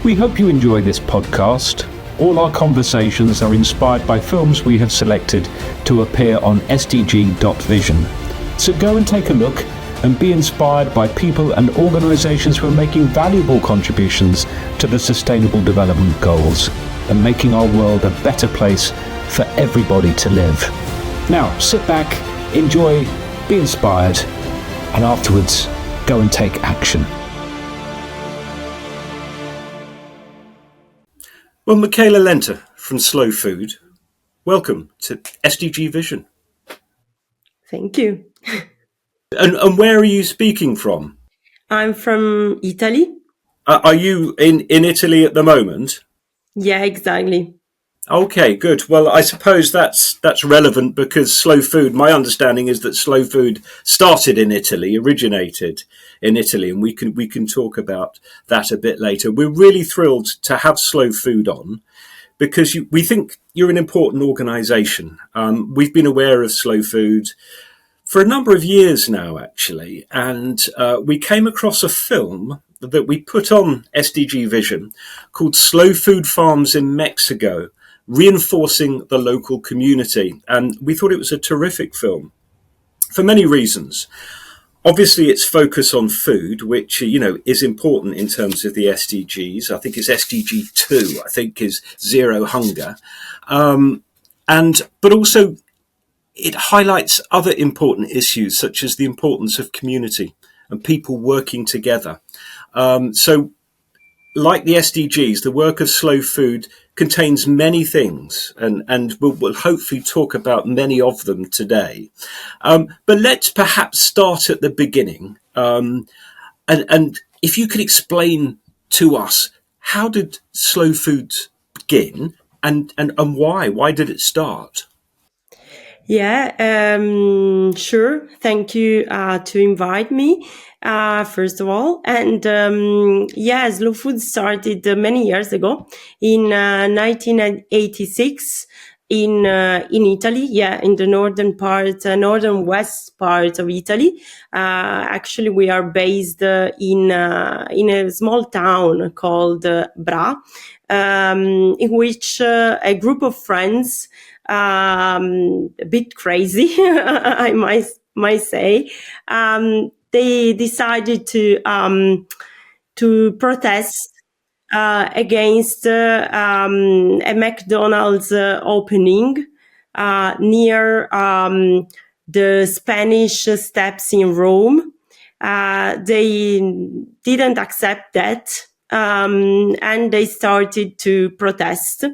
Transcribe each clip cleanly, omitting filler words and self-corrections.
We hope you enjoy this podcast. All our conversations are inspired by films we have selected to appear on SDG.VISION. So go and take a look and be inspired by people and organisations who are making valuable contributions to the Sustainable Development Goals and making our world a better place for everybody to live. Now, sit back, enjoy, be inspired, and afterwards, go and take action. Well, Michaela Lenta from Slow Food, welcome to SDG Vision. Thank you. And where are you speaking from? I'm from Italy. Are you in Italy at the moment? Yeah, exactly. Okay, good. Well, I suppose that's relevant because slow food, my understanding is that slow food started in Italy, originated in Italy, and we can talk about that a bit later. We're really thrilled to have Slow Food on because we think you're an important organisation. We've been aware of Slow Food for a number of years now, actually, and we came across a film that we put on SDG Vision called Slow Food Farms in Mexico, Reinforcing the Local Community. And we thought it was a terrific film for many reasons. Obviously, its focus on food, which, is important in terms of the SDGs. I think it's SDG 2, I think is zero hunger. But also it highlights other important issues, such as the importance of community and people working together. So like the SDGs, the work of Slow Food contains many things, and we'll hopefully talk about many of them today. But let's perhaps start at the beginning. And if you could explain to us, how did Slow Food begin and why? Why did it start? Yeah, sure. Thank you to invite me, first of all. And Slow Food started many years ago in 1986 in Italy. Yeah, in the northern west part of Italy. Actually, we are based in a small town called Bra, in which a group of friends, a bit crazy, I might say. They decided to protest against a McDonald's opening near the Spanish Steps in Rome. They didn't accept that, and they started to protest.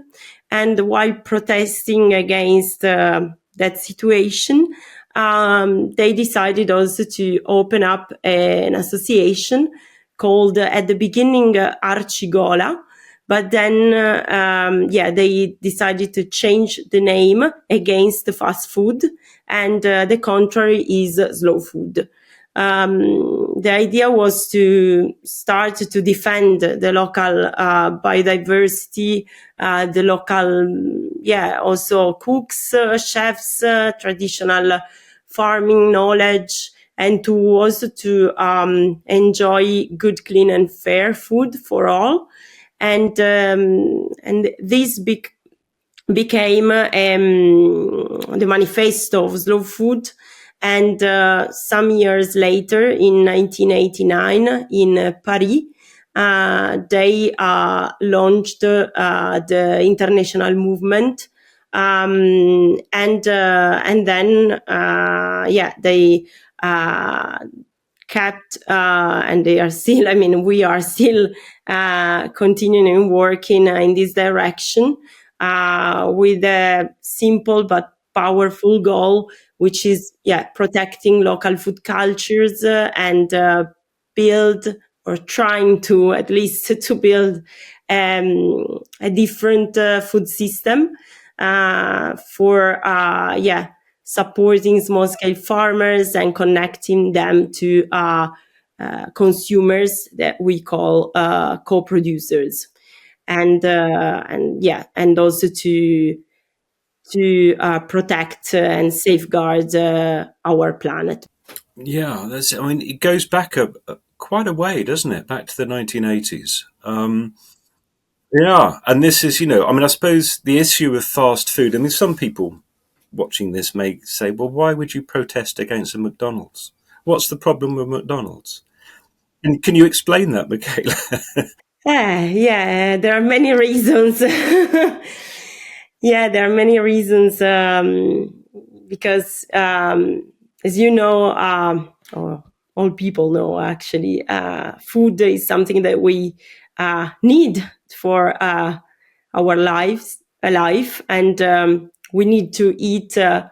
And while protesting against that situation, they decided also to open up an association called, at the beginning, Arcigola. But then, they decided to change the name against the fast food, and the contrary is slow food. The idea was to start to defend the local biodiversity, the local, also cooks, chefs, traditional farming knowledge, and to also to enjoy good, clean, and fair food for all. And this became the manifesto of slow food. And some years later, in 1989, in Paris, they launched the international movement, and then they kept, and they are still. We are still continuing working in this direction with a simple but powerful goal, which is protecting local food cultures and build, or trying to at least to build a different food system for supporting small scale farmers and connecting them to consumers that we call co-producers, and also to protect and safeguard our planet. Yeah, it goes back quite a way, doesn't it? Back to the 1980s. Yeah, and this is, I mean, I suppose the issue of fast food. I mean, some people watching this may say, "Well, why would you protest against a McDonald's? What's the problem with McDonald's?" And can you explain that, Michaela? Yeah, there are many reasons. Yeah, there are many reasons, because, as you know, or all people know actually, food is something that we need for our life, and we need to eat at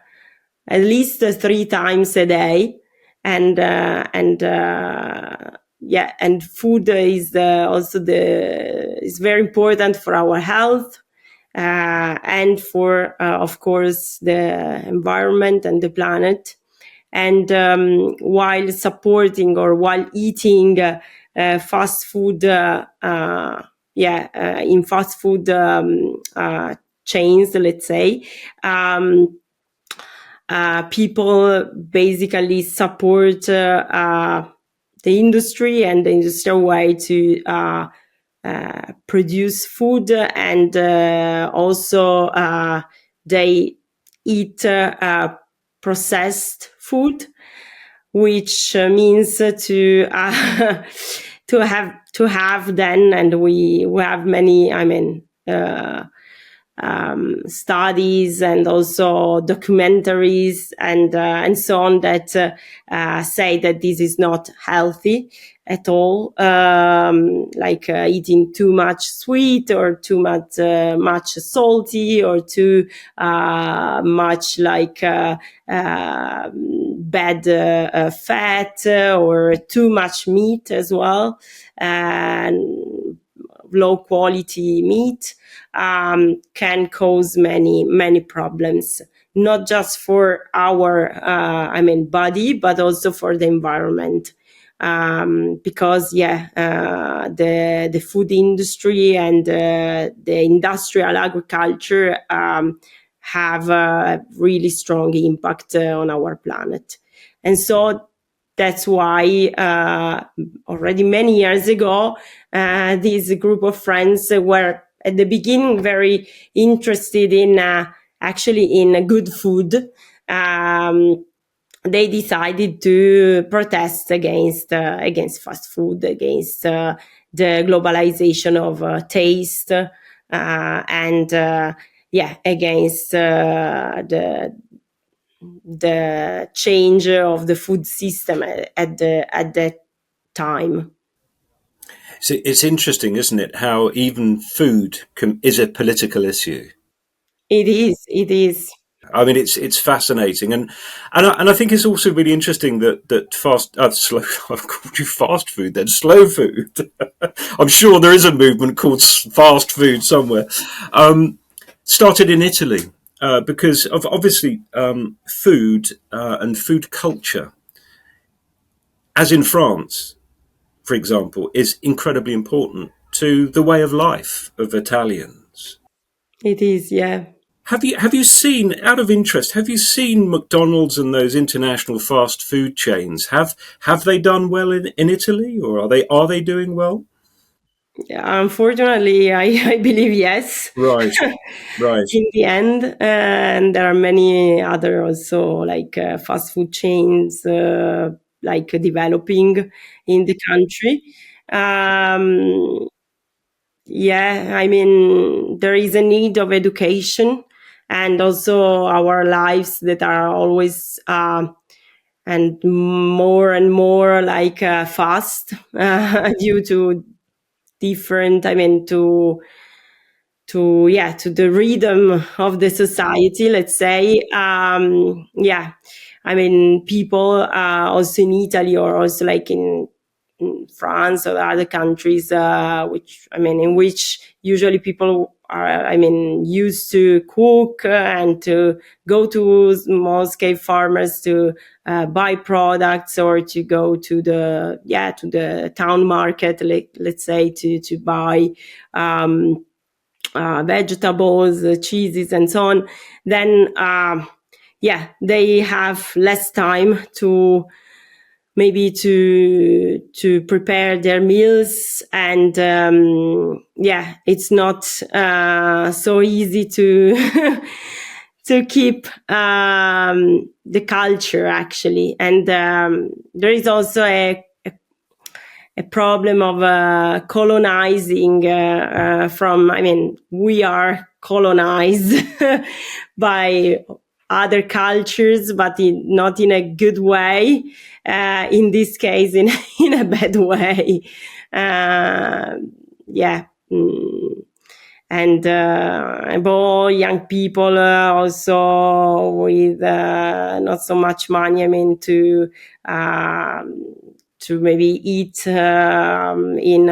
least 3 times a day, and yeah, and food is also is very important for our health, and for of course the environment and the planet. And while supporting or while eating fast food, in fast food chains, let's say, people basically support the industry and the industrial way to produce food, and also they eat processed food, which means to to have then, and we have many, studies and also documentaries and so on that say that this is not healthy at all, like eating too much sweet or too much salty, or too much like bad fat, or too much meat as well, and low quality meat can cause many problems, not just for our body, but also for the environment. Because the food industry and the industrial agriculture have a really strong impact on our planet. And so that's why already many years ago, this group of friends were at the beginning very interested in actually in good food. They decided to protest against fast food, against the globalization of taste, and against the change of the food system at that time. So it's interesting, isn't it, how even food is a political issue. It is. It is. I mean, it's fascinating, and I think it's also really interesting that slow. I've called you fast food, then slow food. I'm sure there is a movement called fast food somewhere. Started in Italy because of obviously food and food culture, as in France, for example, is incredibly important to the way of life of Italians. It is, yeah. Have you seen, out of interest, have you seen McDonald's and those international fast food chains? Have they done well in Italy, or are they doing well? Yeah, unfortunately, I believe yes. Right, right. In the end, and there are many other also like fast food chains like developing in the country. Um, yeah, there is a need of education, and also our lives that are always and more like fast due to different, to the rhythm of the society, let's say. People also in Italy, or also like in France or other countries, in which usually people are, used to cook and to go to small scale farmers to buy products, or to go to the town market, let's say, to buy vegetables, cheeses, and so on. Then they have less time to maybe to prepare their meals, and it's not so easy to to keep the culture, actually. And there is also a problem of colonizing from, I mean, we are colonized by other cultures, but not in a good way. In this case, in a bad way. And above young people also with not so much money, I mean, to maybe eat in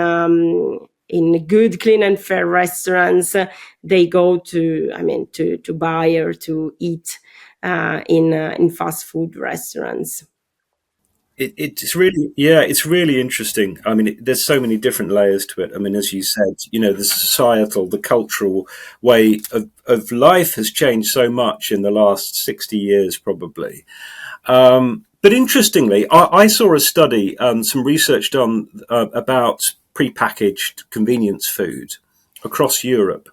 good, clean and fair restaurants. They go to, I mean, to buy or to eat in fast food restaurants. It's really, yeah, it's really interesting. I mean, there's so many different layers to it. I mean, as you said, the societal, the cultural way of life has changed so much in the last 60 years, probably. But interestingly, I saw a study, some research done about prepackaged convenience food across Europe.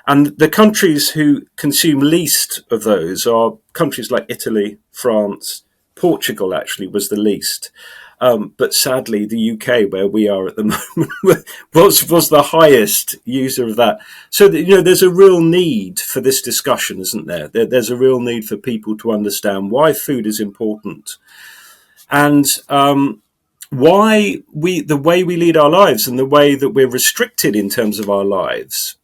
And the countries who consume least of those are countries like Italy, France, Portugal actually was the least. But sadly, the UK, where we are at the moment, was the highest user of that. So, there's a real need for this discussion, isn't there? There's a real need for people to understand why food is important and why the way we lead our lives and the way that we're restricted in terms of our lives.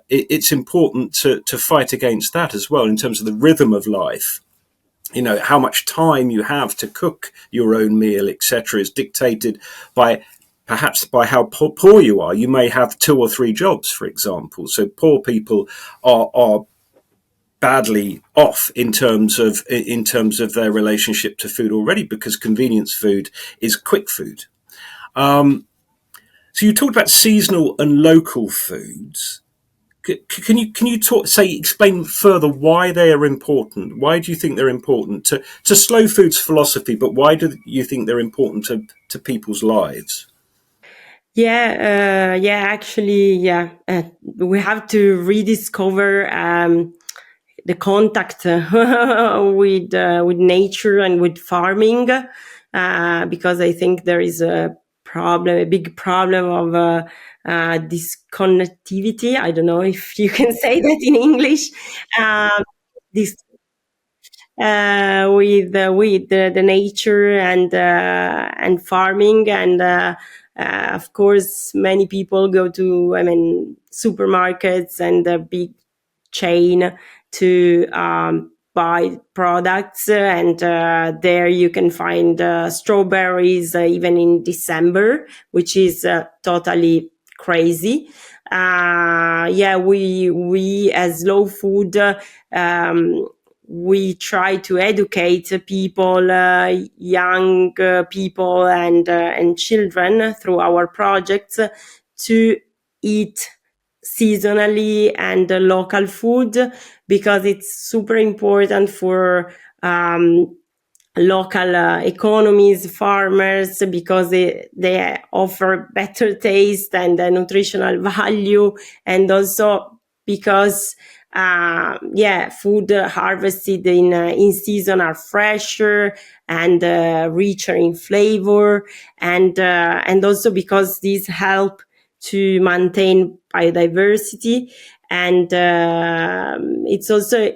It's important to fight against that as well in terms of the rhythm of life. How much time you have to cook your own meal, etc., is dictated perhaps by how poor you are. You may have 2 or 3 jobs, for example. So poor people are badly off in terms of their relationship to food already, because convenience food is quick food. So you talked about seasonal and local foods. Can you explain further why they are important? Why do you think they're important to slow food's philosophy, but why do you think they're important to people's lives? Actually, we have to rediscover the contact with nature and with farming, because I think there is a big problem of disconnectivity. I don't know if you can say that in English. This with the nature and farming, and of course many people go to, I mean, supermarkets and a big chain to buy products, and there you can find strawberries even in December, which is totally crazy. We as Slow Food, we try to educate people, young people and children through our projects to eat seasonally and local food, because it's super important for local economies, farmers, because they offer better taste and nutritional value, and also because food harvested in season are fresher and richer in flavor, and also because these help to maintain biodiversity, and it's also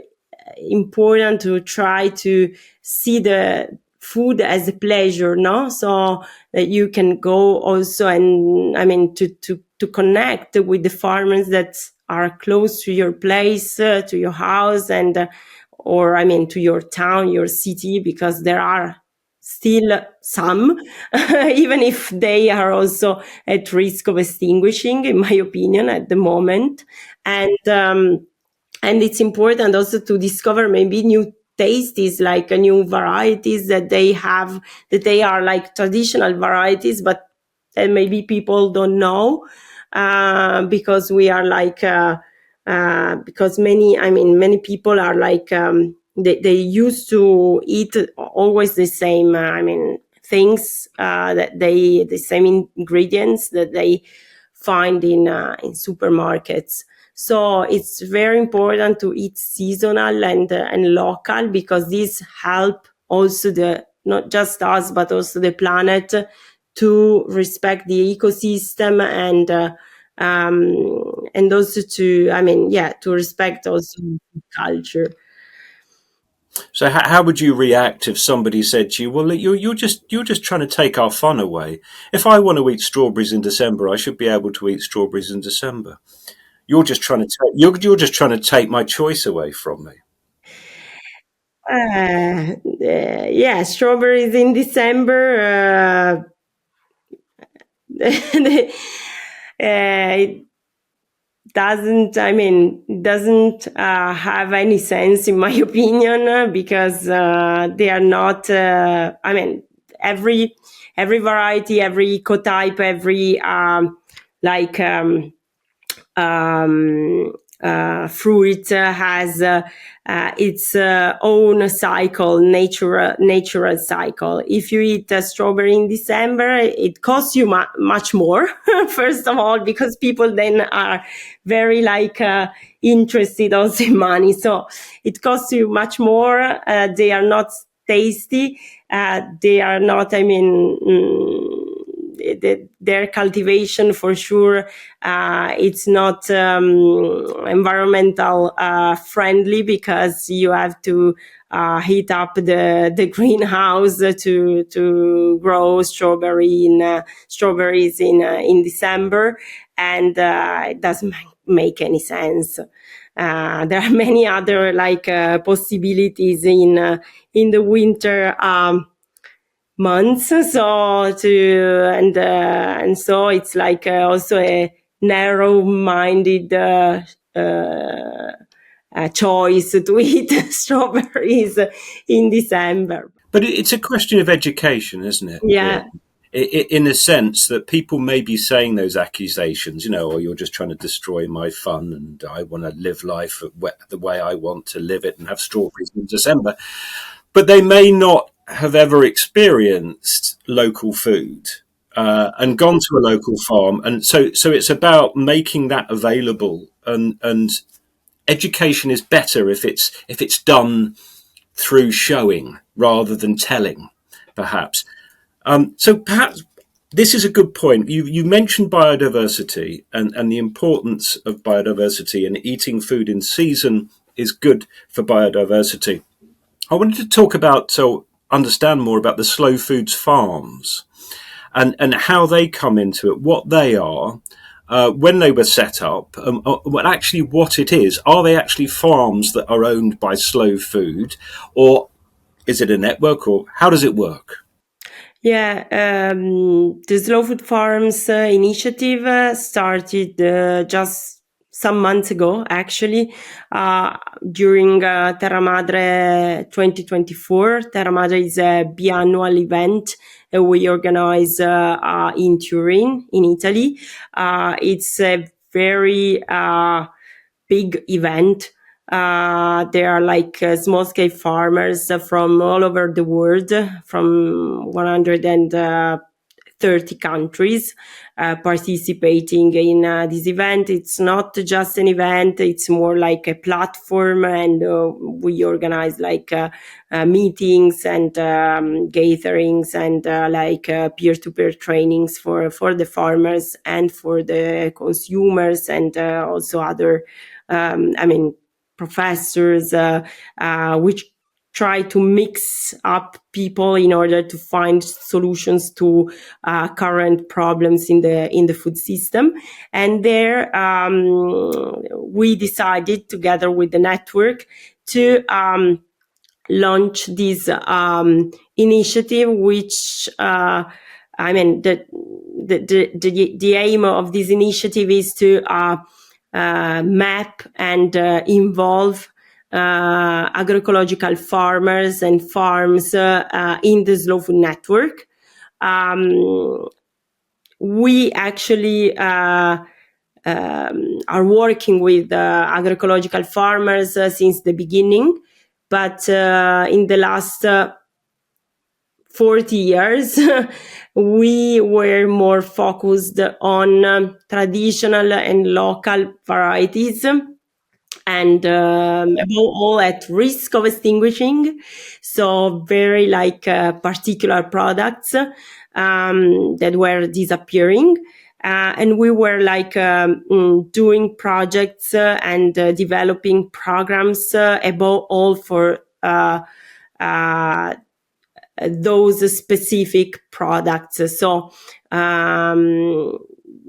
important to try to see the food as a pleasure, no? So that you can go also and, I mean, to connect with the farmers that are close to your place, to your house, and or, I mean, to your town, your city, because there are still some, even if they are also at risk of extinguishing, in my opinion, at the moment. And it's important also to discover maybe new tastes, like new varieties that they have, that they are like traditional varieties, but that maybe people don't know, because we are like, because many people are like, they used to eat always the same, things the same ingredients that they find in supermarkets. So it's very important to eat seasonal and local, because these help also not just us but also the planet to respect the ecosystem, and also to respect also culture. So how would you react if somebody said to you, "Well, you're just trying to take our fun away. If I want to eat strawberries in December, I should be able to eat strawberries in December. You're just trying to take my choice away from me." Yeah, strawberries in December. It doesn't have any sense in my opinion, because they are not. Every variety, every ecotype, every like. Fruit has its own cycle, natural cycle. If you eat a strawberry in December, it costs you much more. First of all, because people then are very interested also in money, so it costs you much more. They are not tasty. They are not. Their cultivation, for sure, it's not environmental friendly, because you have to heat up the greenhouse to grow strawberries in December, and it doesn't make any sense. There are many other possibilities in the winter months. So it's also a narrow-minded choice to eat strawberries in December. But it's a question of education, isn't it? Yeah. In a sense that people may be saying those accusations, "Oh, you're just trying to destroy my fun, and I want to live life the way I want to live it and have strawberries in December." But they may not have ever experienced local food and gone to a local farm, and so it's about making that available. And education is better if it's done through showing rather than telling, perhaps. So perhaps this is a good point. You mentioned biodiversity and the importance of biodiversity, and eating food in season is good for biodiversity. I wanted to talk about, so understand more about the slow foods farms and how they come into it, what they are, when they were set up, actually what it is. Are they actually farms that are owned by Slow Food, or is it a network, or how does it work? Yeah, the Slow Food Farms initiative started just some months ago, actually, during Terra Madre 2024. Terra Madre is a biannual event we organize in Turin, in Italy. It's a very big event. There are small-scale farmers from all over the world, from 130 countries participating in this event. It's not just an event, it's more like a platform, and we organize meetings and gatherings and peer-to-peer trainings for the farmers and for the consumers, and also other professors, which try to mix up people in order to find solutions to current problems in the food system. And there we decided, together with the network, to launch this initiative, which the aim of this initiative is to map and involve agroecological farmers and farms in the Slow Food Network. We actually are working with agroecological farmers since the beginning, but in the last 40 years, we were more focused on traditional and local varieties, and above all at risk of extinguishing. So very particular products that were disappearing. And we were doing projects and developing programs above all for those specific products. So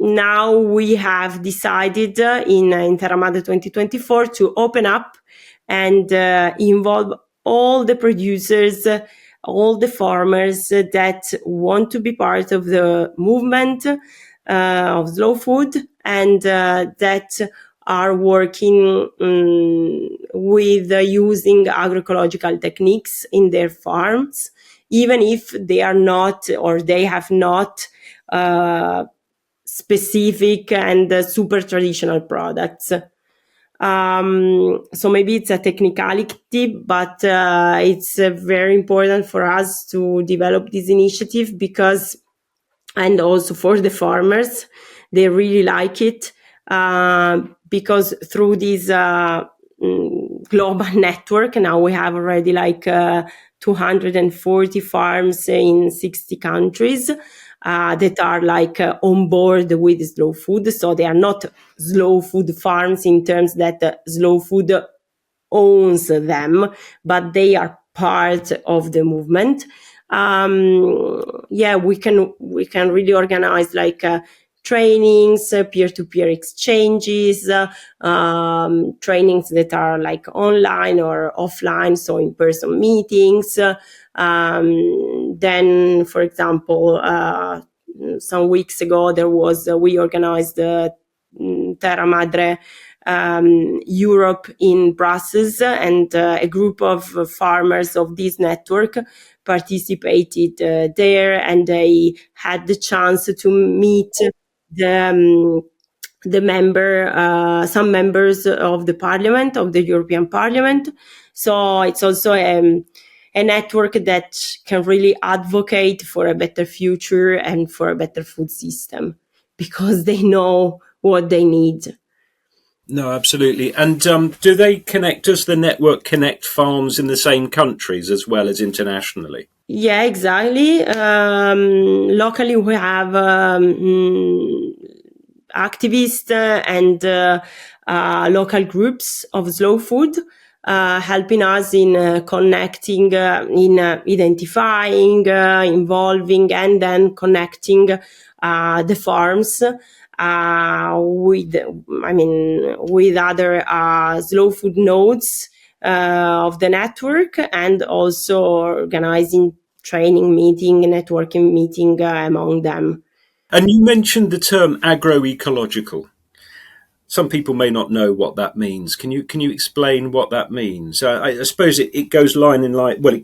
now we have decided in Terra Madre 2024 to open up and involve all the producers, all the farmers that want to be part of the movement of slow food, and that are working with using agroecological techniques in their farms, even if they are not, or they have not specific and super traditional products. So maybe it's a technicality, but it's very important for us to develop this initiative because, and also for the farmers, they really like it because through this global network, now we have already 240 farms in 60 countries that are on board with slow food. So they are not slow food farms in terms that slow food owns them, but they are part of the movement. We can really organize trainings, peer-to-peer exchanges, trainings that are online or offline, so in-person meetings. Then, for example, some weeks ago, we organized Terra Madre Europe in Brussels, and a group of farmers of this network participated there, and they had the chance to meet some members of the Parliament, of the European Parliament. So it's also a network that can really advocate for a better future and for a better food system, because they know what they need. No, absolutely. And do they connect, does the network connect farms in the same countries as well as internationally? Yeah, exactly. Locally, we have activists and local groups of slow food helping us in connecting, in identifying, involving, and then connecting the farms with other slow food nodes of the network, and also organizing training meeting, networking meeting among them. And you mentioned the term agroecological. Some people may not know what that means. Can you explain what that means? I suppose it goes in line with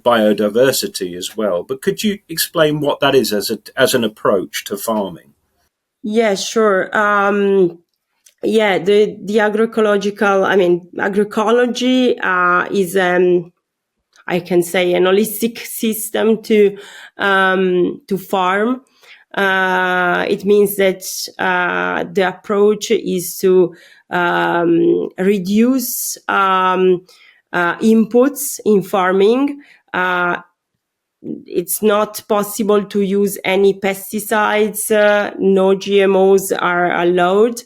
biodiversity as well. But could you explain what that is as an approach to farming? Yeah, sure. The agroecological. Agroecology is I can say an holistic system to farm. It means that the approach is to reduce inputs in farming. It's not possible to use any pesticides. No GMOs are allowed.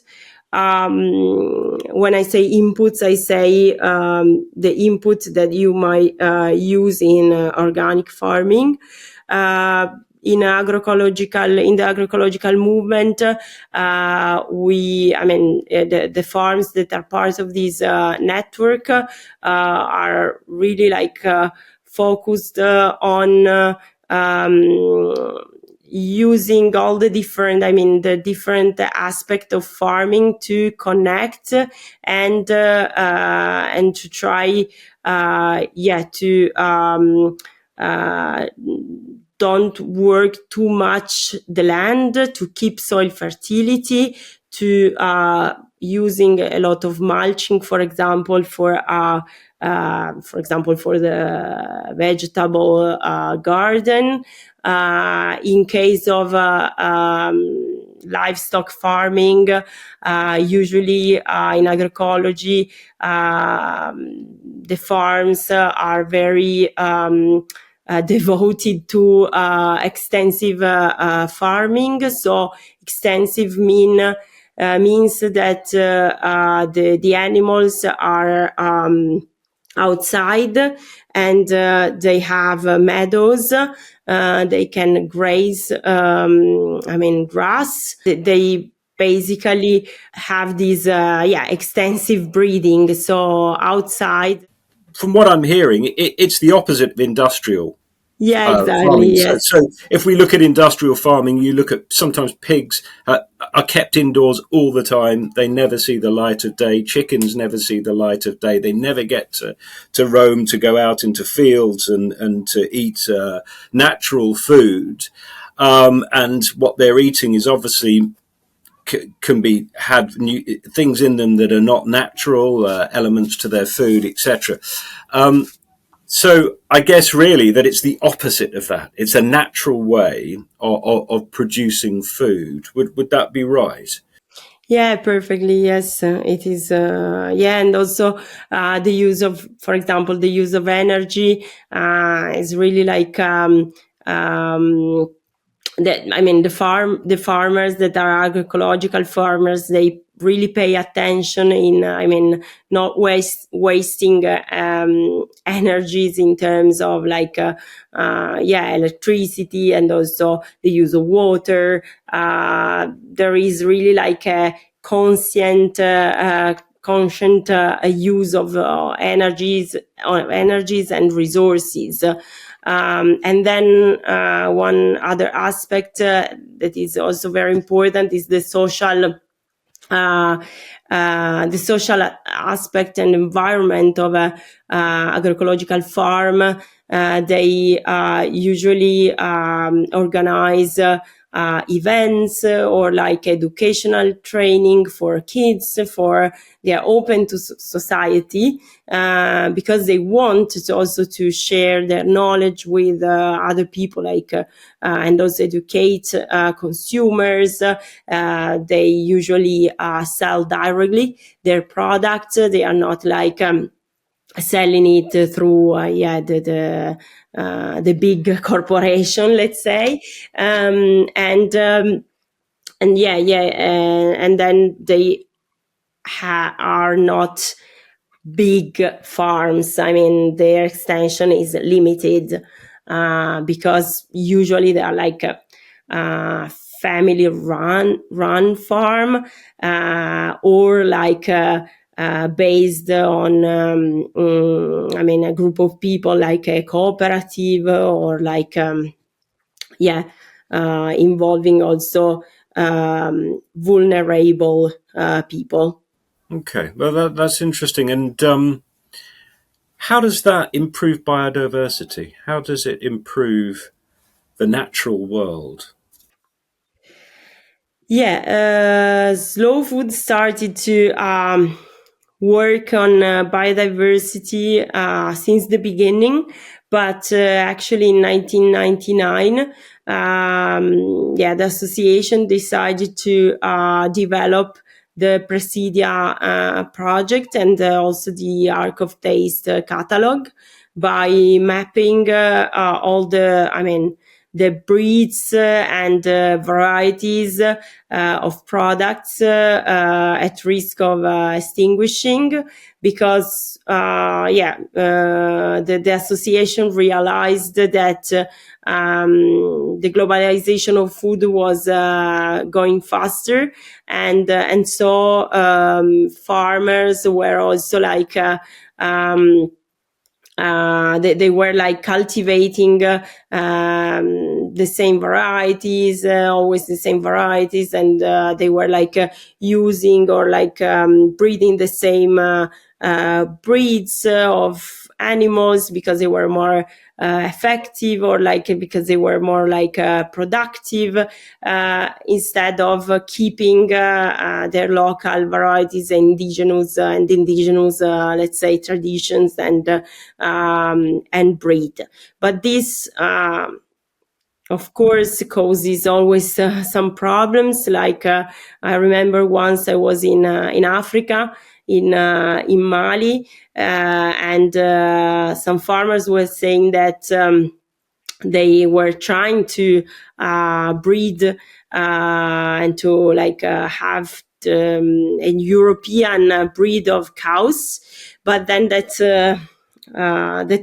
When I say inputs, I say the inputs that you might use in organic farming. In the agroecological movement, the farms that are part of this network are really focused on using all the different aspects of farming to connect and to try to don't work too much the land, to keep soil fertility, to using a lot of mulching, for example, for the vegetable garden. In case of livestock farming, usually in agroecology, the farms are very devoted to extensive farming. So extensive means that the animals are outside, and they have meadows. They can graze, grass. They basically have this extensive breeding. So outside. From what I'm hearing, it's the opposite of industrial Yeah, exactly. farming. Yes. So if we look at industrial farming, you look at sometimes pigs are kept indoors all the time. They never see the light of day. Chickens never see the light of day. They never get to roam, to go out into fields and to eat natural food. And what they're eating is obviously can have new things in them that are not natural, elements to their food, etc. So I guess really that it's the opposite of that. It's a natural way of producing food. Would that be right? Yeah, perfectly. Yes, it is. And also the use of, for example, the use of energy is really like the farmers that are agroecological farmers, they really pay attention in not wasting energies in terms of electricity, and also the use of water. There is really like a conscient use of energies and resources. And then one other aspect that is also very important is the social aspect and environment of a agroecological farm. They usually organize events or like educational training for kids. They are open to society because they want to also to share their knowledge with other people, and also educate consumers. They usually sell directly their products. They are not selling it through the big corporation, let's say. And then they are not big farms. Their extension is limited because usually they are like a family run farm, or based on a group of people, like a cooperative, or involving also vulnerable people. Okay, well that's interesting. And how does that improve biodiversity? How does it improve the natural world? Slow food started to work on biodiversity since the beginning, but actually in 1999, the association decided to develop the Presidia project, and also the Arc of Taste catalog, by mapping all the breeds and varieties of products at risk of extinguishing, because the association realized that the globalization of food was going faster, and so farmers were also they were cultivating the same varieties, always the same varieties, and they were using or breeding the same breeds of animals because they were more effective, or like because they were more like productive, instead of keeping their local varieties and indigenous let's say traditions and breed. But this of course causes always some problems. Like I remember once I was in Africa, in Mali, and some farmers were saying that they were trying to breed and to like have a European breed of cows, but then that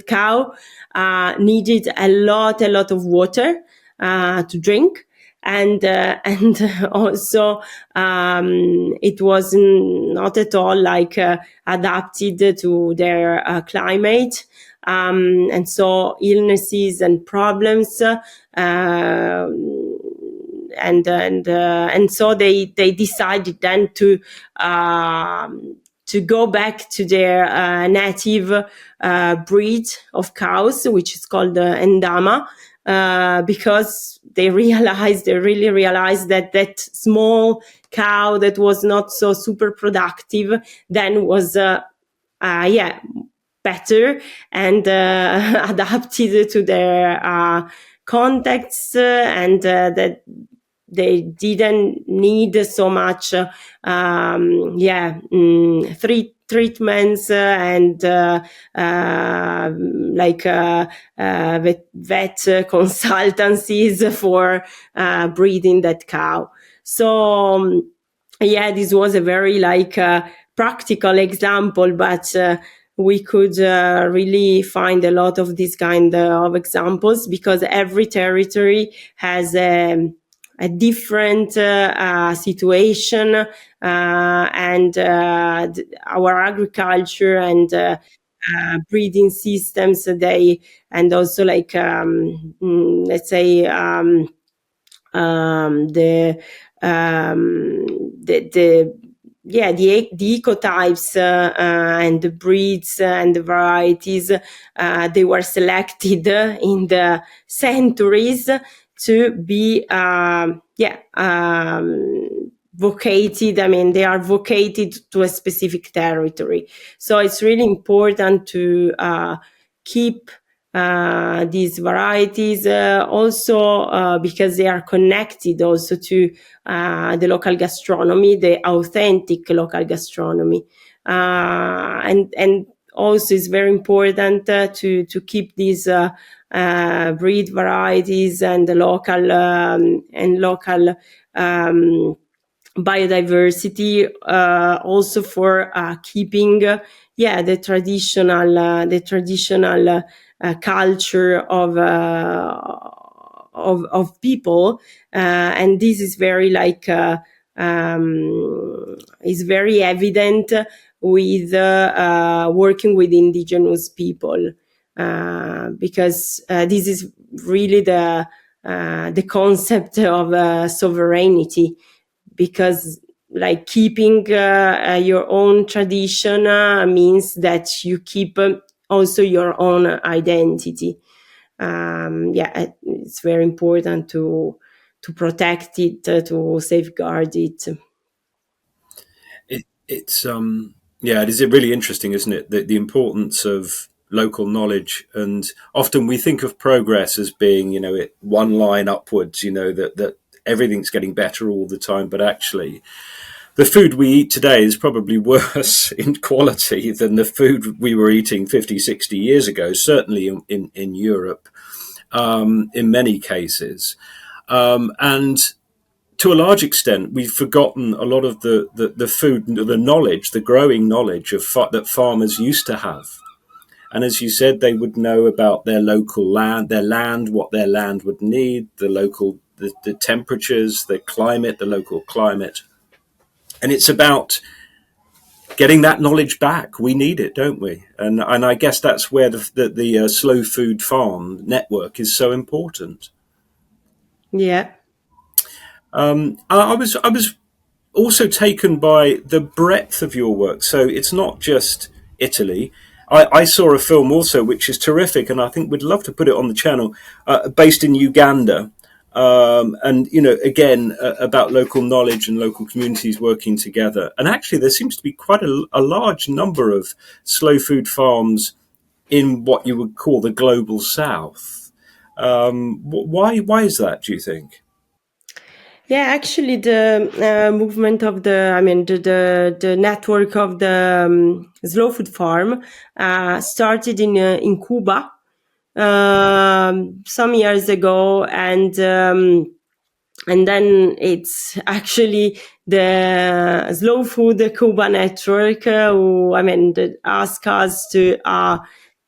cow needed a lot of water to drink, and also it was not at all like adapted to their climate, and so illnesses and problems, and so they decided then to go back to their native breed of cows, which is called Ndama, because they really realized that that small cow that was not so super productive then was better and adapted to their contexts, and that they didn't need so much treatments and vet consultancies for breeding that cow. So this was a very practical example, but we could really find a lot of this kind of examples, because every territory has a different situation, and our agriculture and breeding systems, and also let's say the ecotypes and the breeds and the varieties, they were selected in the centuries to be vocated. I mean, they are vocated to a specific territory. So it's really important to keep these varieties, also because they are connected also to the local gastronomy, the authentic local gastronomy, and also it's very important to keep these breed varieties and the local biodiversity, also for keeping the traditional culture of people, and this is very is very evident with working with indigenous people, because this is really the concept of sovereignty, because keeping your own tradition means that you keep also your own identity. It's very important to protect it, to safeguard it. It is really interesting, isn't it? The importance of local knowledge, and often we think of progress as being, one line upwards, that everything's getting better all the time, but actually the food we eat today is probably worse in quality than the food we were eating 50, 60 years ago, certainly in Europe, in many cases. And to a large extent, we've forgotten a lot of the food, the knowledge, the growing knowledge that farmers used to have. And as you said, they would know about their local land, what their land would need, the temperatures, the climate, the local climate. And it's about getting that knowledge back. We need it, don't we? And I guess that's where the slow food farm network is so important. Yeah. I was also taken by the breadth of your work. So it's not just Italy. I saw a film also which is terrific, and I think we'd love to put it on the channel, based in Uganda. And, again, about local knowledge and local communities working together. And actually, there seems to be quite a large number of slow food farms in what you would call the global south. Why is that, do you think? Yeah, actually, the movement of the network of the slow food farm started in Cuba some years ago, and then it's actually the Slow Food Cuba network that asked us to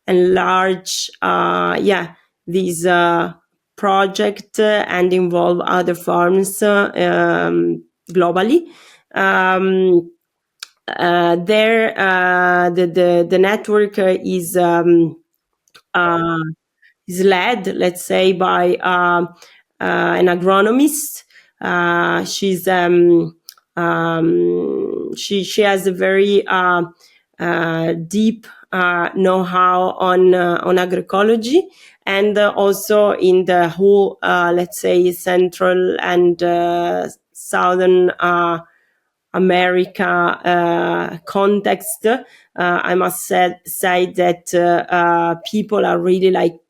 enlarge, this project and involve other farms globally. The network is led, let's say, by an agronomist. She has a very deep know-how on agroecology, and also in the whole, let's say, Central and Southern America context. I must say that people are really like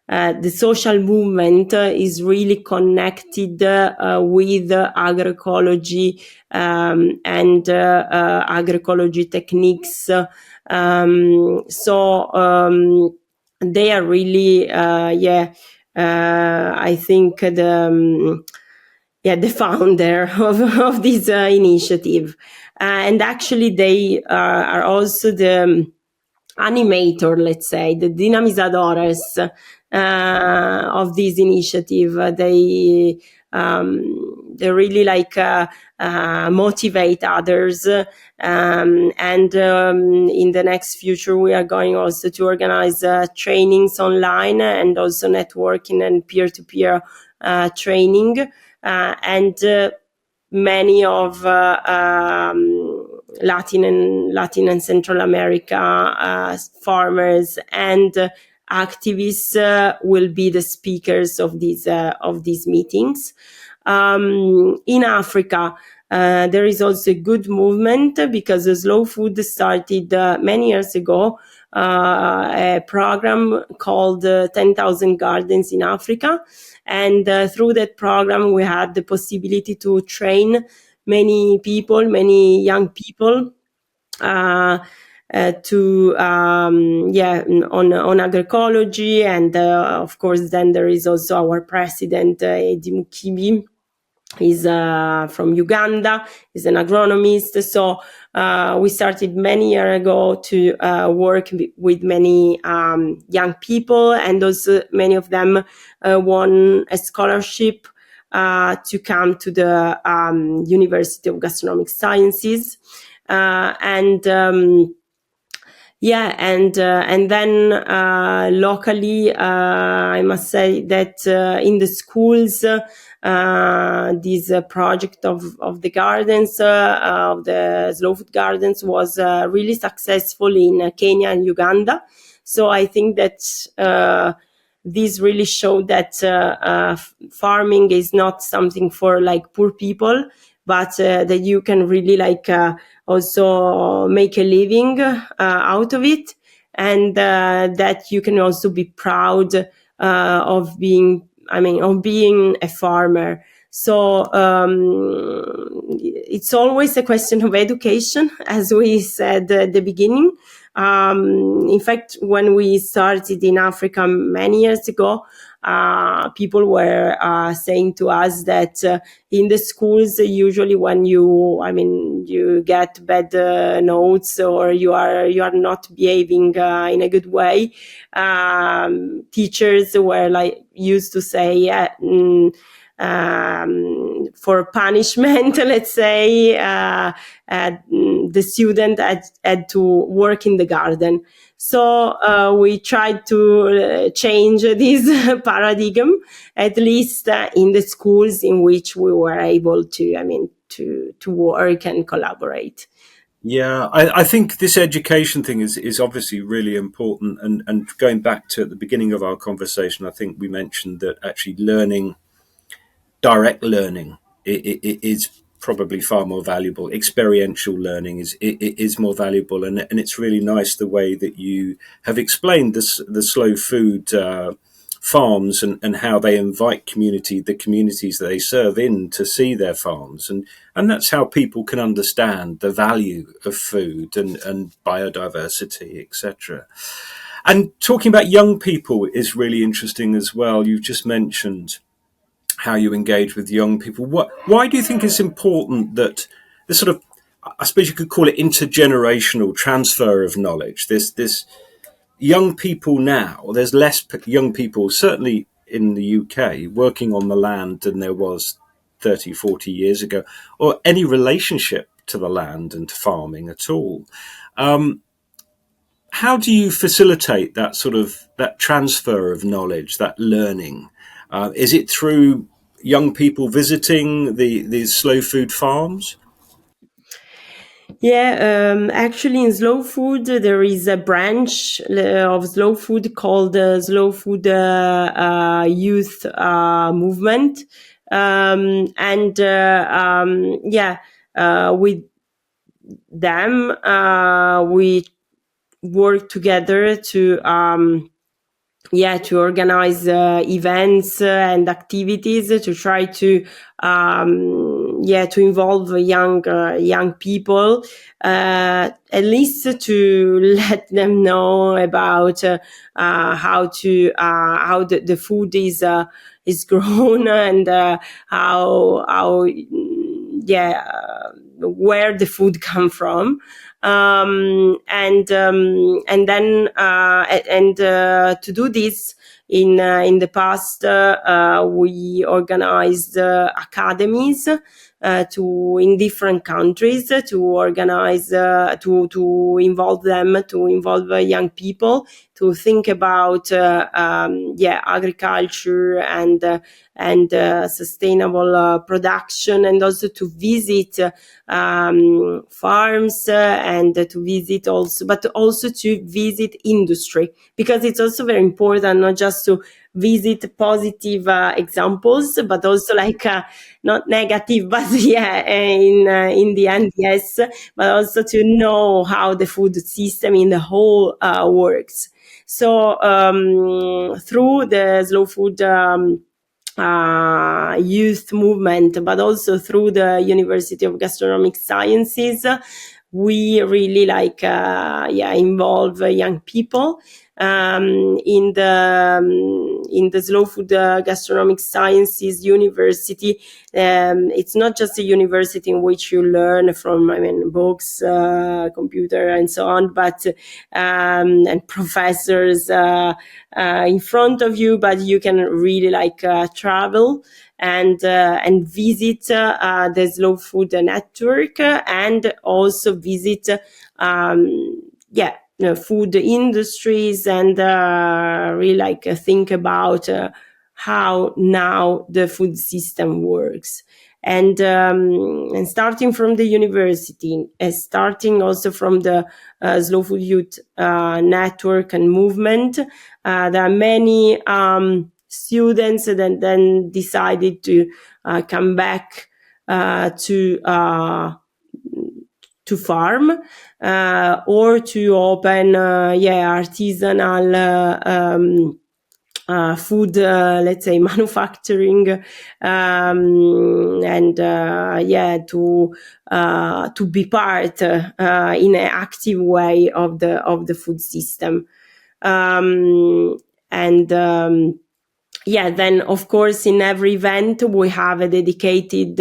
the social movement is really connected with agroecology and agroecology techniques. They are really, I think the founder of this initiative. And actually, they are also the animator, let's say, the dinamizadores of this initiative. They really motivate others, and in the next future we are going also to organize trainings online, and also networking and peer-to-peer training, and many of Latin and Central America farmers and activists will be the speakers of these meetings. In Africa, there is also a good movement, because the slow food started many years ago, a program called 10,000 Gardens in Africa. And through that program, we had the possibility to train many young people on agroecology. And of course, then there is also our president, Edi Mukibi. He's from Uganda. He's an agronomist. So we started many years ago to work with many young people, and also many of them won a scholarship to come to the University of Gastronomic Sciences, and then locally, I must say that in the schools, this project of the gardens, of the slow food gardens, was really successful in Kenya and Uganda. So I think that this really showed that farming is not something for poor people, but that you can really also make a living out of it, and that you can also be proud of being a farmer. So it's always a question of education, as we said at the beginning. In fact, when we started in Africa many years ago, people were saying to us that in the schools, usually when you get bad notes, or you are not behaving in a good way, teachers were used to say, for punishment, let's say, the student had to work in the garden. So we tried to change this paradigm, at least in the schools in which we were able to work and collaborate. Yeah, I think this education thing is obviously really important. And going back to at the beginning of our conversation, I think we mentioned that actually direct learning is probably far more valuable. Experiential learning is more valuable, and it's really nice the way that you have explained this, the slow food farms, and how they invite the communities that they serve in to see their farms, and that's how people can understand the value of food and biodiversity, etc. And talking about young people is really interesting as well. You've just mentioned how you engage with young people. Why do you think it's important that this sort of, I suppose you could call it intergenerational transfer of knowledge? This young people now, there's less young people, certainly in the UK, working on the land than there was 30, 40 years ago, or any relationship to the land and to farming at all. How do you facilitate that sort of that transfer of knowledge, that learning? Is it through young people visiting these slow food farms? Yeah, actually, in slow food, there is a branch of slow food called Slow Food Youth Movement. With them, we work together to organize events and activities to try to involve young people, at least to let them know about how the food is grown, and how where the food come from. To do this, in the past, we organized academies in different countries to organize to involve young people to think about agriculture and sustainable production, and also to visit farms, and to visit also to visit industry, because it's also very important not just to visit positive examples, but also not negative, but in the end, yes, but also to know how the food system in the whole works. So through the slow food youth movement, but also through the University of Gastronomic Sciences, we really involve young people in the Slow Food Gastronomic Sciences University. It's not just a university in which you learn from books, computer, and so on, but and professors in front of you, but you can really travel and visit the Slow Food Network, and also visit food industries, and really think about how now the food system works. And starting from the university, starting also from the Slow Food Youth Network and movement, there are many students that then decided to come back to farm, or to open artisanal food, let's say, manufacturing, and to be part in an active way of the food system. Then of course in every event we have a dedicated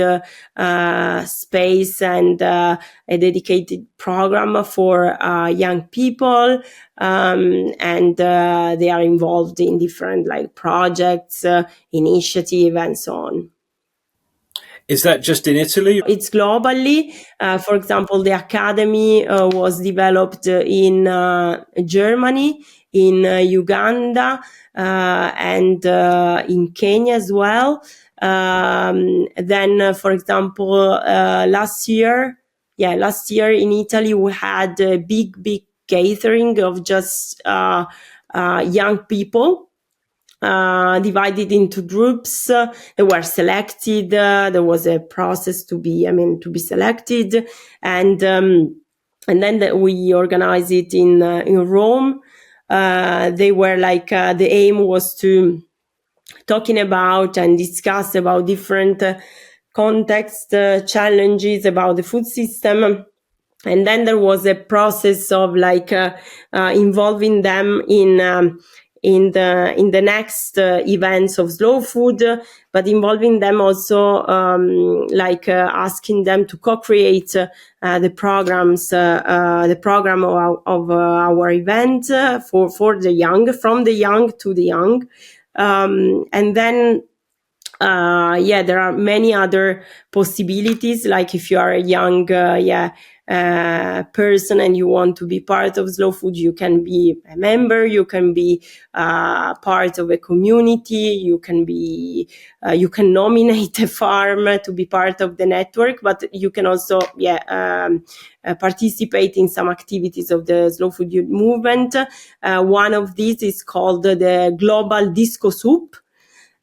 space and a dedicated program for young people, and they are involved in different projects, initiative, and so on. Is that just in Italy? It's globally. For example, the academy was developed in Germany, in Uganda, and in Kenya as well. Then, for example, last year, last year in Italy we had a big gathering of just young people, divided into groups. They were selected. There was a process to be selected, and then we organized it in Rome. They were the aim was to talking about and discuss about different context challenges about the food system. And then there was a process of involving them in the next events of slow food, but involving them also asking them to co-create the programs, the program of our event for the young, from the young to the young, and then. There are many other possibilities. Like if you are a young, person and you want to be part of slow food, you can be a member, you can be part of a community, you can nominate a farm to be part of the network, but you can also participate in some activities of the slow food youth movement. One of these is called the Global Disco Soup.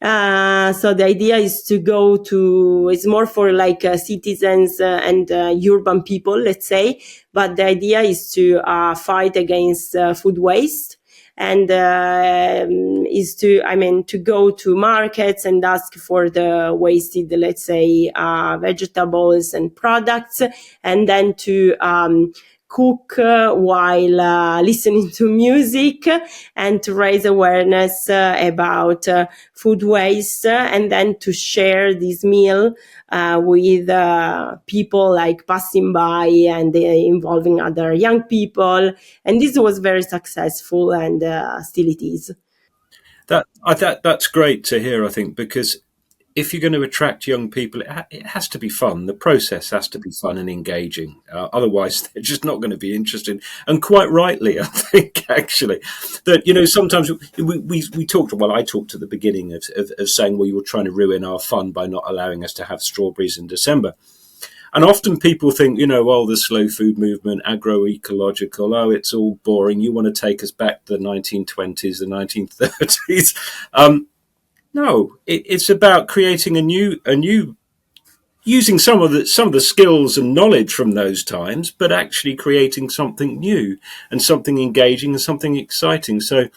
So the idea is to go to, it's more for citizens and urban people, let's say, but the idea is to fight against food waste, and is to go to markets and ask for the wasted, let's say, vegetables and products, and then to cook while listening to music, and to raise awareness about food waste, and then to share this meal with people passing by, and involving other young people. And this was very successful, and still it is. That's great to hear, I think, because if you're going to attract young people, it has to be fun. The process has to be fun and engaging. Otherwise, they're just not going to be interested. And quite rightly, I think, actually, that, sometimes we talked, I talked at the beginning of saying, well, you were trying to ruin our fun by not allowing us to have strawberries in December. And often people think, the slow food movement, agroecological, it's all boring. You want to take us back to the 1920s, the 1930s. No, it's about creating a new, using some of the skills and knowledge from those times, but actually creating something new and something engaging and something exciting. So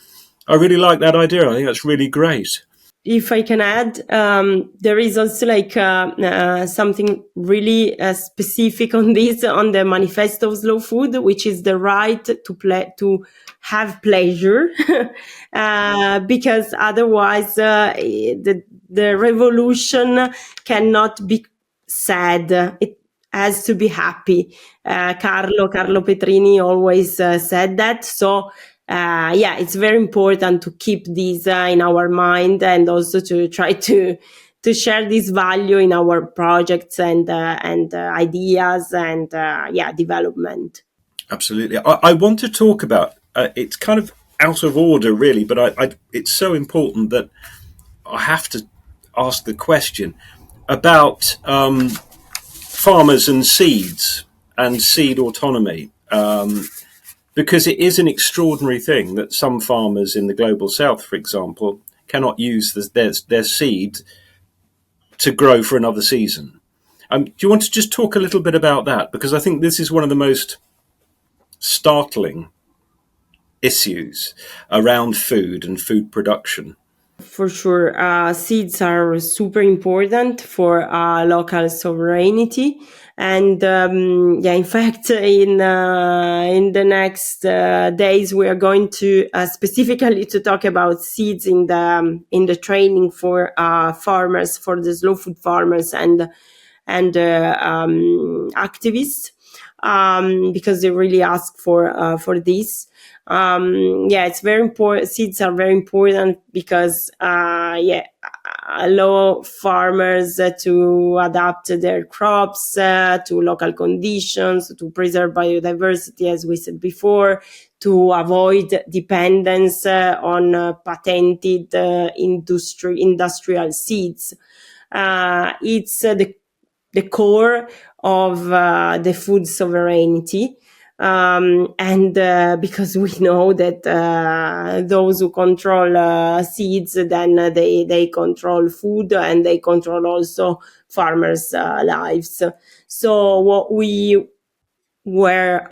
I really like that idea. I think that's really great. If I can add, there is also something really specific on this, on the manifesto of slow food, which is the right to have pleasure, because otherwise the revolution cannot be sad. It has to be happy. Carlo Petrini always said that. So. It's very important to keep this in our mind, and also to try to share this value in our projects and ideas and development. Absolutely. I want to talk about, it's kind of out of order really, but it's so important that I have to ask the question about farmers and seeds and seed autonomy. Because it is an extraordinary thing that some farmers in the global south, for example, cannot use their seed to grow for another season. Do you want to just talk a little bit about that? Because I think this is one of the most startling issues around food and food production. For sure, seeds are super important for local sovereignty. And in fact, in the next days, we are going to specifically to talk about seeds in the training for farmers, for the slow food farmers and activists, because they really ask for this. It's very important. Seeds are very important because allow farmers to adapt their crops to local conditions, to preserve biodiversity, as we said before, to avoid dependence on patented industrial seeds. It's the core of the food sovereignty. And because we know that those who control seeds, then they control food, and they control also farmers' lives. So what we were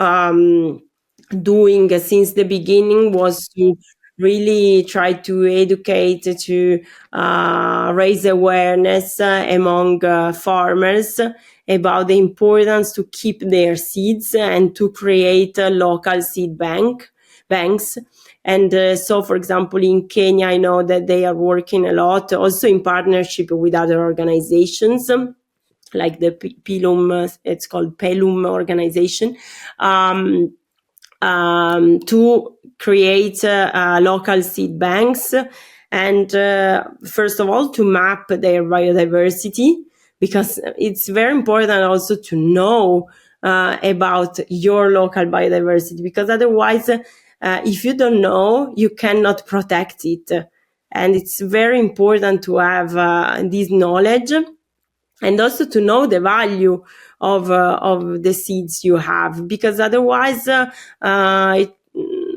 doing since the beginning was to really try to educate, to raise awareness among farmers about the importance to keep their seeds and to create a local seed banks. And so, for example, in Kenya, I know that they are working a lot, also in partnership with other organizations, like the Pilum, it's called Pelum organization, to create local seed banks, and first of all to map their biodiversity, because it's very important also to know about your local biodiversity, because otherwise if you don't know, you cannot protect it. And it's very important to have this knowledge, and also to know the value of the seeds you have, because otherwise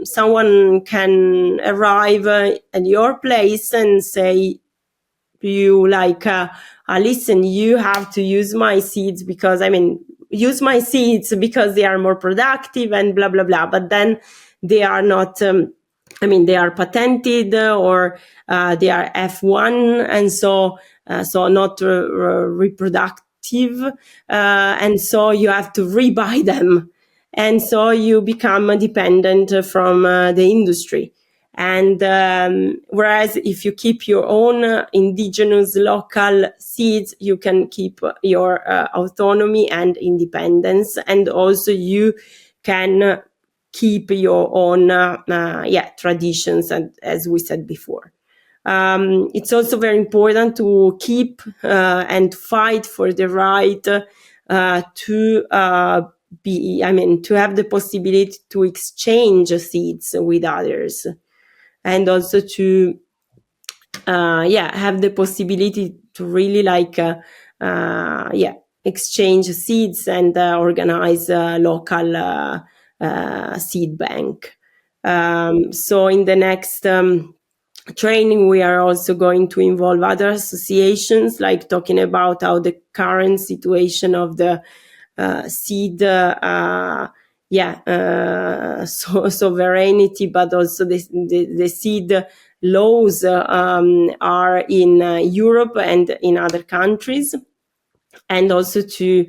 someone can arrive at your place and say to you, like, listen, you have to use my seeds because use my seeds because they are more productive and blah blah blah, but then they are not they are patented, or they are F1, and so not reproductive, and so you have to rebuy them, and so you become dependent from the industry. And whereas if you keep your own indigenous local seeds, you can keep your autonomy and independence, and also you can keep your own traditions, and as we said before. It's also very important to keep and fight for the right to have the possibility to exchange seeds with others, and also to have the possibility to really exchange seeds and organize a local seed bank. So in the next training, we are also going to involve other associations, like talking about how the current situation of the seed sovereignty, but also the seed laws are in Europe and in other countries, and also to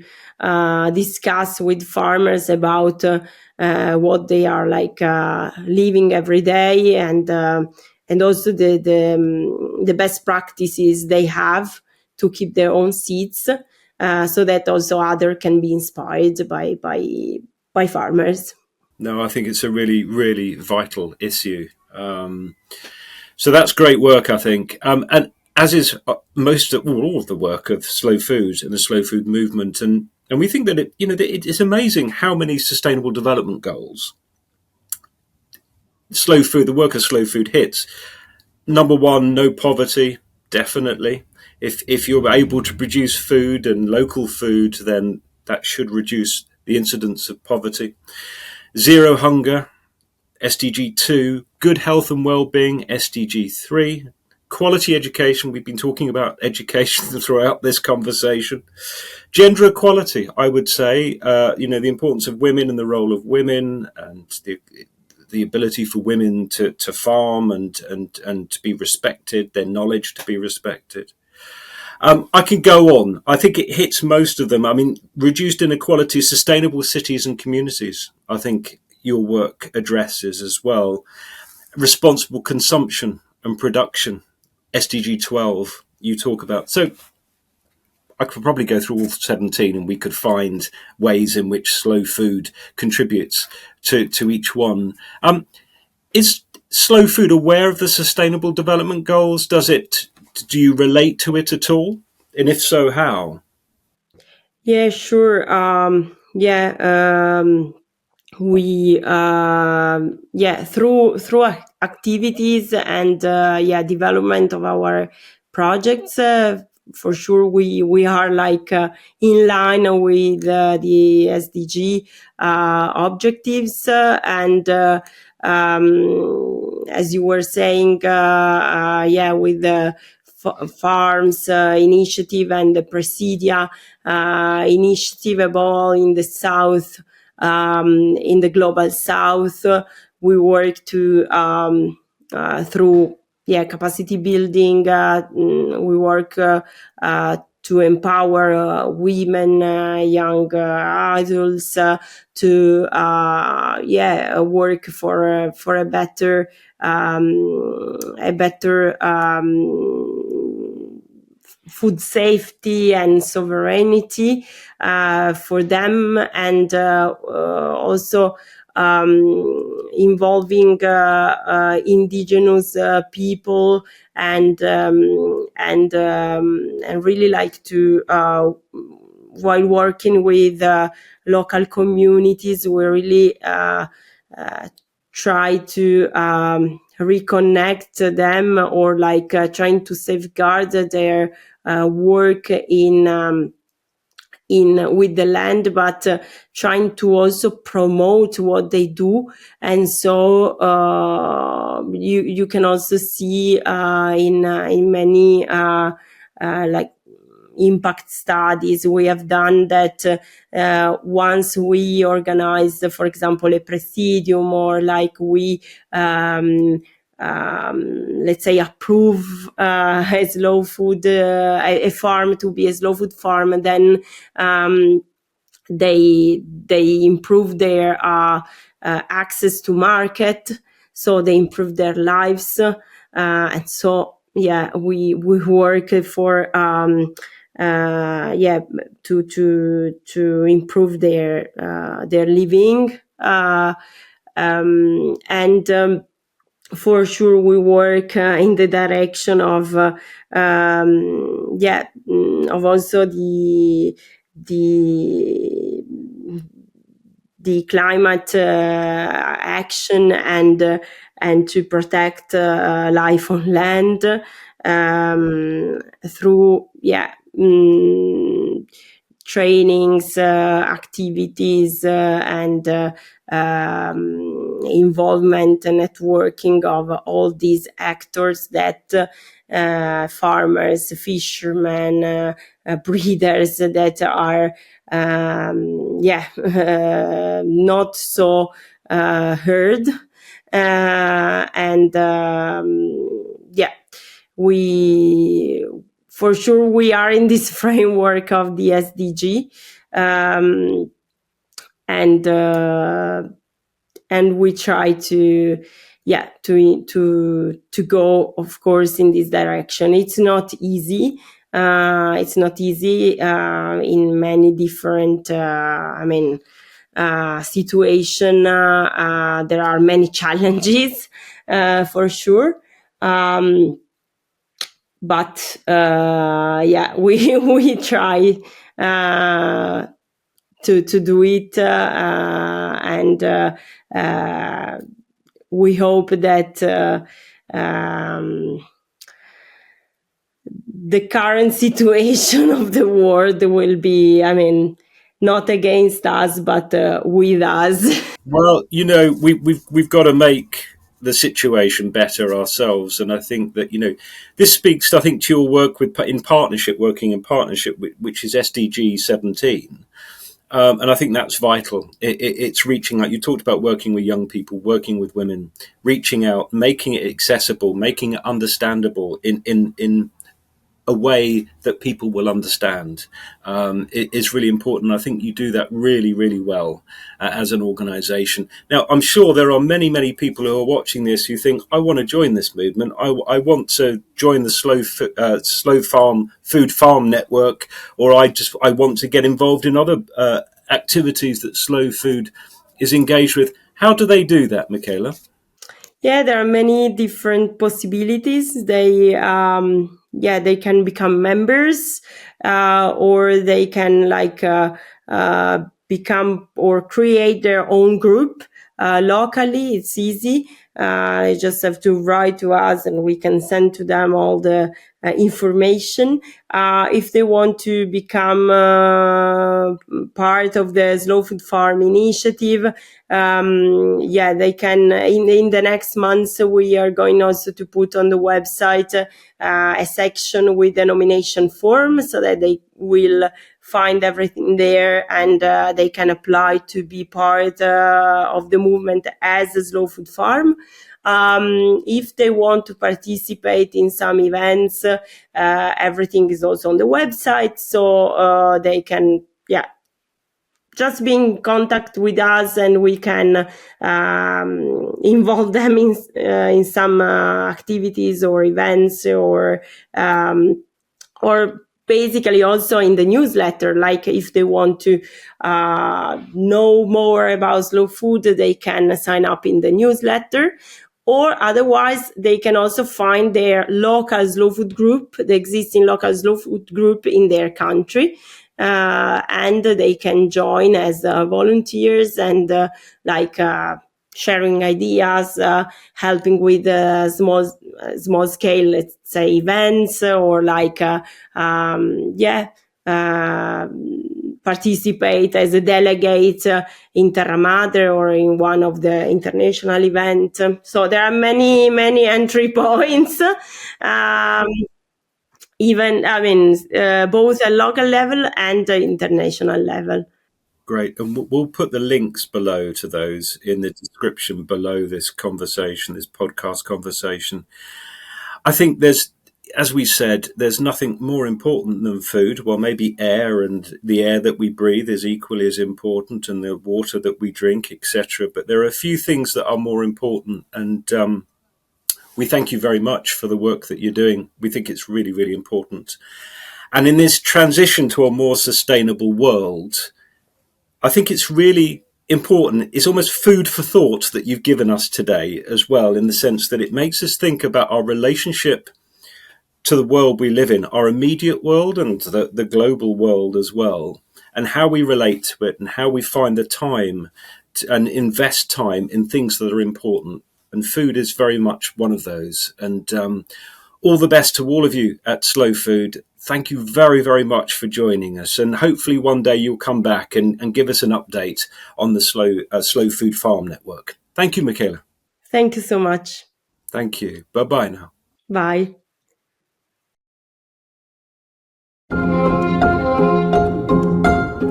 discuss with farmers about what they are living every day, and also the best practices they have to keep their own seeds, so that also others can be inspired by farmers. No, I think it's a really, really vital issue. So that's great work, I think. And as is all of the work of slow food and the slow food movement. And we think that it's amazing how many sustainable development goals the work of slow food hits. Number one, no poverty, definitely. If you're able to produce food and local food, then that should reduce the incidence of poverty. Zero hunger, SDG 2, good health and well-being, SDG 3, quality education. We've been talking about education throughout this conversation. Gender equality, I would say, the importance of women and the role of women, and the ability for women to farm and to be respected, their knowledge to be respected. I can go on. I think it hits most of them. Reduced inequality, sustainable cities and communities, I think your work addresses as well. Responsible consumption and production, SDG 12, you talk about. So I could probably go through all 17 and we could find ways in which slow food contributes to each one. Is slow food aware of the Sustainable Development Goals? Do you relate to it at all? And if so, how? Yeah, sure. We through activities and development of our projects, for sure we are like in line with the SDG objectives, and as you were saying, with the farms initiative and the Presidia initiative, above all in the south, in the global south, we work to through capacity building. We work to empower women, young adults, to work for a better food safety and sovereignty for them, and also involving indigenous people, and really like to while working with local communities, we really try to reconnect them, or like trying to safeguard their work in with the land, but trying to also promote what they do. And so you can also see in many like impact studies we have done that once we organize, for example, a presidium, or like we let's say approve a slow food a farm to be a slow food farm, and then they improve their access to market, so they improve their lives, and so we work for to improve their living, and for sure we work in the direction of of also the climate action, and to protect life on land through trainings, activities, and involvement and networking of all these actors that farmers, fishermen, breeders that are not so heard, and we for sure we are in this framework of the SDG, and we try to go, of course, in this direction. It's not easy. In many different situation. There are many challenges for sure. But we try to do it, and we hope that the current situation of the world will be, not against us, but with us. Well, we've got to make the situation better ourselves, and I think that this speaks, I think, to your work working in partnership, which is SDG 17. And I think that's vital. It's reaching out. You talked about working with young people, working with women, reaching out, making it accessible, making it understandable in a way that people will understand. It is really important. I think you do that really, really well as an organisation. Now, I'm sure there are many, many people who are watching this who think, I want to join this movement. I want to join the slow food farm network, or I want to get involved in other activities that slow food is engaged with. How do they do that, Michaela? Yeah, there are many different possibilities. They can become members, or they can become or create their own group locally. It's easy. They just have to write to us and we can send to them all the information. If they want to become part of the Slow Food Farm initiative, they can. In the next months, we are going also to put on the website a section with a nomination form so that they will find everything there and they can apply to be part of the movement as a Slow Food Farm. If they want to participate in some events, everything is also on the website, so they can, just be in contact with us and we can involve them in some activities or events or basically also in the newsletter. Like if they want to know more about slow food, they can sign up in the newsletter. Or otherwise, they can also find their local slow food group, the existing local slow food group in their country. And they can join as volunteers and sharing ideas, helping with small scale, let's say, events, or participate as a delegate in Terra Madre or in one of the international events. So there are many entry points. Both at local level and international level. Great. And we'll put the links below to those in the description below this conversation, this podcast conversation. I think as we said, there's nothing more important than food. Well, maybe air, and the air that we breathe is equally as important, and the water that we drink, etc. But there are a few things that are more important, and we thank you very much for the work that you're doing. We think it's really, really important. And in this transition to a more sustainable world, I think it's really important. It's almost food for thought that you've given us today as well, in the sense that it makes us think about our relationship to the world we live in, our immediate world and the global world as well, and how we relate to it and how we find the time and invest time in things that are important. And food is very much one of those. And all the best to all of you at Slow Food. Thank you very, very much for joining us. And hopefully one day you'll come back and give us an update on the Slow Food Farm Network. Thank you, Michaela. Thank you so much. Thank you. Bye-bye now. Bye.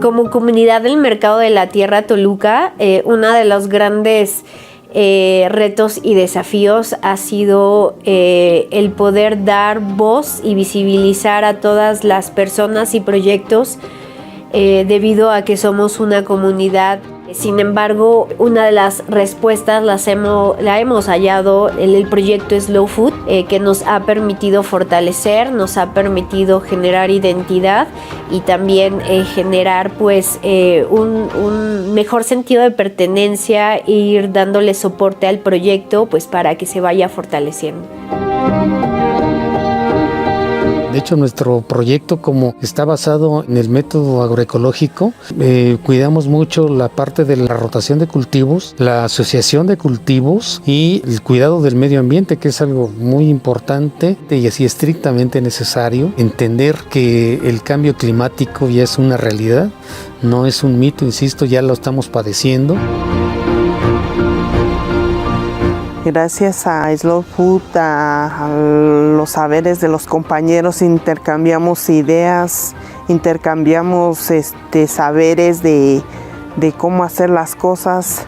Como comunidad del mercado de la tierra Toluca, uno de los grandes retos y desafíos ha sido el poder dar voz y visibilizar a todas las personas y proyectos debido a que somos una comunidad. Sin embargo, una de las respuestas la hemos hallado en el proyecto Slow Food, que nos ha permitido fortalecer, nos ha permitido generar identidad y también generar un mejor sentido de pertenencia e ir dándole soporte al proyecto para que se vaya fortaleciendo. De hecho, nuestro proyecto, como está basado en el método agroecológico, cuidamos mucho la parte de la rotación de cultivos, la asociación de cultivos y el cuidado del medio ambiente, que es algo muy importante y así estrictamente necesario. Entender que el cambio climático ya es una realidad, no es un mito, insisto, ya lo estamos padeciendo. Gracias a Slow Food, a los saberes de los compañeros, intercambiamos ideas, intercambiamos saberes de cómo hacer las cosas.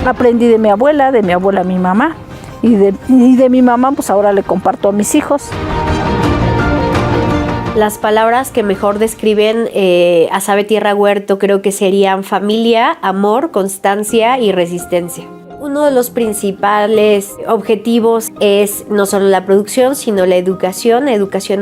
Aprendí de mi abuela a mi mamá, y de mi mamá pues ahora le comparto a mis hijos. Las palabras que mejor describen a Sabe Tierra Huerto creo que serían familia, amor, constancia y resistencia. Uno de los principales objetivos es no solo la producción, sino la educación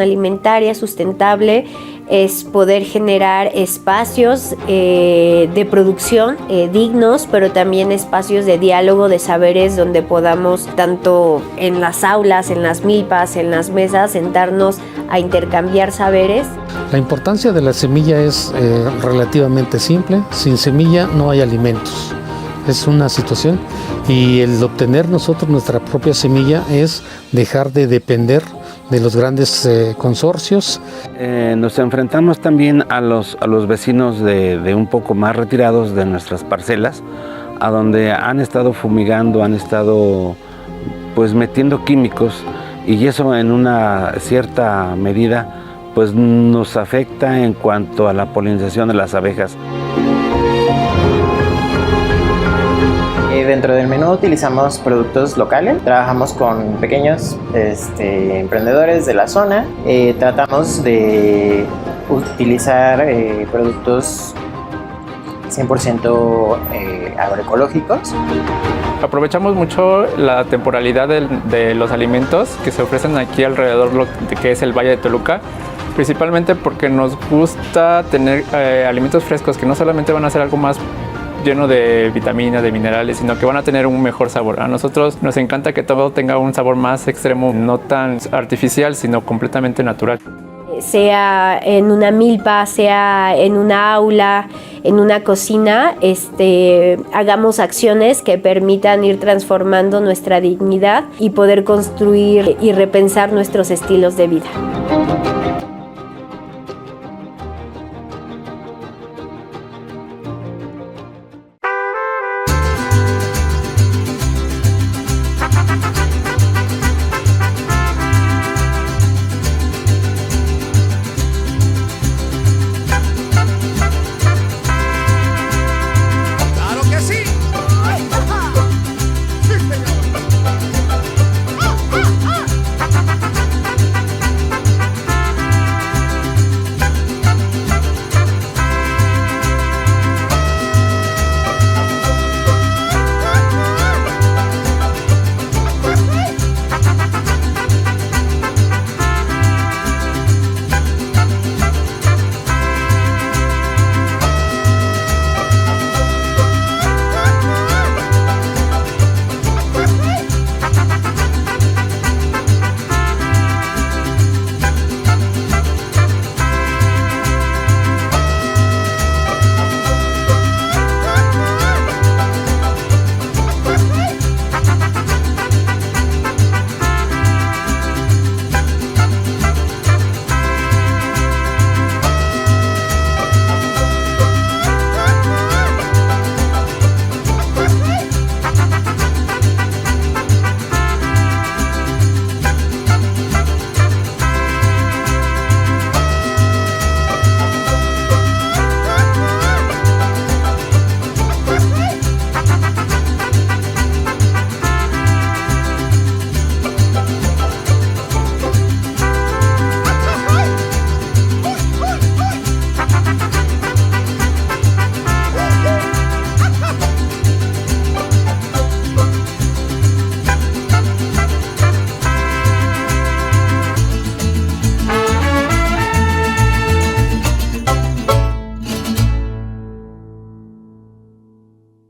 alimentaria sustentable, es poder generar espacios de producción dignos, pero también espacios de diálogo de saberes donde podamos, tanto en las aulas, en las milpas, en las mesas, sentarnos a intercambiar saberes. La importancia de la semilla es relativamente simple. Sin semilla no hay alimentos. es una situación, y el obtener nosotros nuestra propia semilla es dejar de depender de los grandes consorcios. Nos enfrentamos también a los vecinos de un poco más retirados de nuestras parcelas, a donde han estado fumigando, han estado pues metiendo químicos, y eso en una cierta medida pues nos afecta en cuanto a la polinización de las abejas. Dentro del menú utilizamos productos locales, trabajamos con pequeños emprendedores de la zona, tratamos de utilizar productos 100% agroecológicos. Aprovechamos mucho la temporalidad de los alimentos que se ofrecen aquí alrededor de que es el Valle de Toluca, principalmente porque nos gusta tener alimentos frescos que no solamente van a ser algo más lleno de vitaminas, de minerales, sino que van a tener un mejor sabor. A nosotros nos encanta que todo tenga un sabor más extremo, no tan artificial, sino completamente natural. Sea en una milpa, sea en una aula, en una cocina, hagamos acciones que permitan ir transformando nuestra dignidad y poder construir y repensar nuestros estilos de vida.